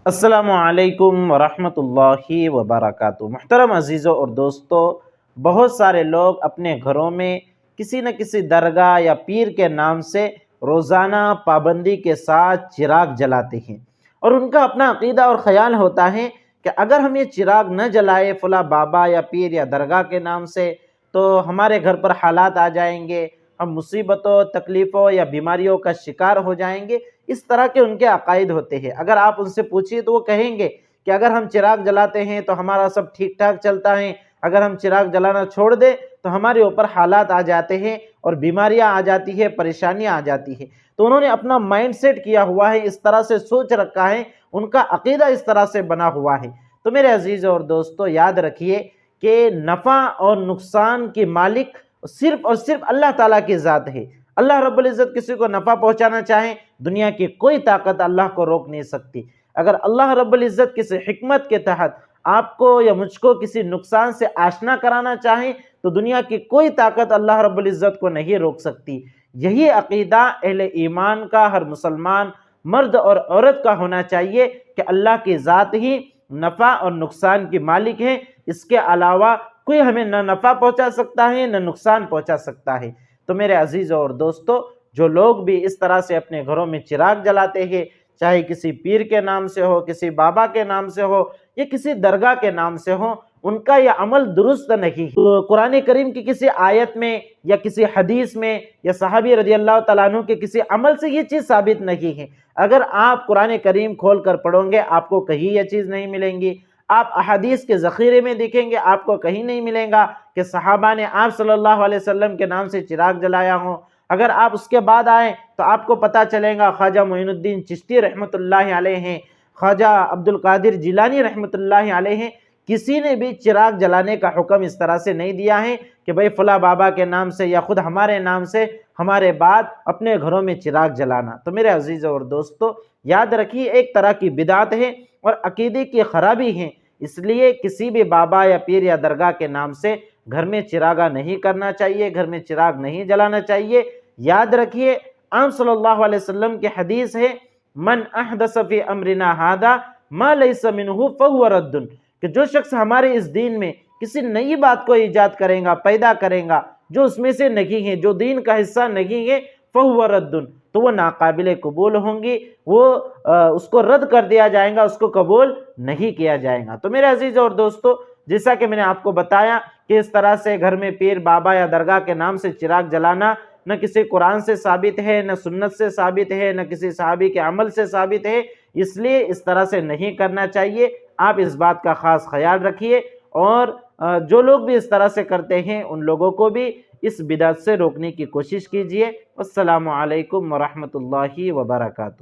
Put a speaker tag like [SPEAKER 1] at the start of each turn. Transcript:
[SPEAKER 1] السلام علیکم ورحمۃ اللہ وبرکاتہ۔ محترم عزیزوں اور دوستو، بہت سارے لوگ اپنے گھروں میں کسی نہ کسی درگاہ یا پیر کے نام سے روزانہ پابندی کے ساتھ چراغ جلاتے ہیں، اور ان کا اپنا عقیدہ اور خیال ہوتا ہے کہ اگر ہم یہ چراغ نہ جلائے فلاں بابا یا پیر یا درگاہ کے نام سے تو ہمارے گھر پر حالات آ جائیں گے، ہم مصیبتوں، تکلیفوں یا بیماریوں کا شکار ہو جائیں گے۔ اس طرح کے ان کے عقائد ہوتے ہیں۔ اگر آپ ان سے پوچھیے تو وہ کہیں گے کہ اگر ہم چراغ جلاتے ہیں تو ہمارا سب ٹھیک ٹھاک چلتا ہے، اگر ہم چراغ جلانا چھوڑ دیں تو ہمارے اوپر حالات آ جاتے ہیں اور بیماریاں آ جاتی ہیں، پریشانیاں آ جاتی ہیں۔ تو انہوں نے اپنا مائنڈ سیٹ کیا ہوا ہے، اس طرح سے سوچ رکھا ہے، ان کا عقیدہ اس طرح سے بنا ہوا ہے۔ تو میرے عزیز اور دوستو، یاد رکھیے کہ نفع اور نقصان کی مالک صرف اور صرف اللہ تعالیٰ کی ذات ہے۔ اللہ رب العزت کسی کو نفع پہنچانا چاہیں، دنیا کی کوئی طاقت اللہ کو روک نہیں سکتی۔ اگر اللہ رب العزت کسی حکمت کے تحت آپ کو یا مجھ کو کسی نقصان سے آشنا کرانا چاہیں تو دنیا کی کوئی طاقت اللہ رب العزت کو نہیں روک سکتی۔ یہی عقیدہ اہل ایمان کا، ہر مسلمان مرد اور عورت کا ہونا چاہیے کہ اللہ کی ذات ہی نفع اور نقصان کی مالک ہے، اس کے علاوہ کوئی ہمیں نہ نفع پہنچا سکتا ہے نہ نقصان پہنچا سکتا ہے۔ تو میرے عزیزوں اور دوستو، جو لوگ بھی اس طرح سے اپنے گھروں میں چراغ جلاتے ہیں، چاہے کسی پیر کے نام سے ہو، کسی بابا کے نام سے ہو یا کسی درگاہ کے نام سے ہو، ان کا یہ عمل درست نہیں ہے۔ قرآن کریم کی کسی آیت میں یا کسی حدیث میں یا صحابی رضی اللہ تعالیٰ عنہ کے کسی عمل سے یہ چیز ثابت نہیں ہے۔ اگر آپ قرآن کریم کھول کر پڑھیں گے آپ کو کہیں یہ چیز نہیں ملیں گی، آپ احادیث کے ذخیرے میں دیکھیں گے آپ کو کہیں نہیں ملیں گا کہ صحابہ نے آپ صلی اللہ علیہ وسلم کے نام سے چراغ جلایا ہو۔ اگر آپ اس کے بعد آئیں تو آپ کو پتہ چلے گا خواجہ معین الدین چشتی رحمۃ اللہ علیہ ہیں، خواجہ عبد القادر جیلانی رحمۃ اللہ علیہ ہیں، کسی نے بھی چراغ جلانے کا حکم اس طرح سے نہیں دیا ہے کہ بھئی فلاں بابا کے نام سے یا خود ہمارے نام سے ہمارے بعد اپنے گھروں میں چراغ جلانا۔ تو میرے عزیزوں اور دوستو، یاد رکھیے ایک طرح کی بدعت ہے اور عقیدے کی خرابی ہے، اس لیے کسی بھی بابا یا پیر یا درگاہ کے نام سے گھر میں چراغاں نہیں کرنا چاہیے، گھر میں چراغ نہیں جلانا چاہیے۔ یاد رکھیے آپ صلی اللہ علیہ وسلم کی حدیث ہے، من احدث فی امرنا ھذا ما لیس منہ فہو رد، کہ جو شخص ہمارے اس دین میں کسی نئی بات کو ایجاد کرے گا، پیدا کرے گا، جو اس میں سے نہیں ہے، جو دین کا حصہ نہیں ہے، فہو رد، تو وہ ناقابل قبول ہوں گی، وہ اس کو رد کر دیا جائے گا، اس کو قبول نہیں کیا جائے گا۔ تو میرے عزیز اور دوستو، جیسا کہ میں نے آپ کو بتایا کہ اس طرح سے گھر میں پیر بابا یا درگاہ کے نام سے چراغ جلانا نہ کسی قرآن سے ثابت ہے، نہ سنت سے ثابت ہے، نہ کسی صحابی کے عمل سے ثابت ہے، اس لیے اس طرح سے نہیں کرنا چاہیے۔ آپ اس بات کا خاص خیال رکھیے، اور جو لوگ بھی اس طرح سے کرتے ہیں ان لوگوں کو بھی اس بدعت سے روکنے کی کوشش کیجیے۔ السلام علیکم ورحمۃ اللہ وبرکاتہ۔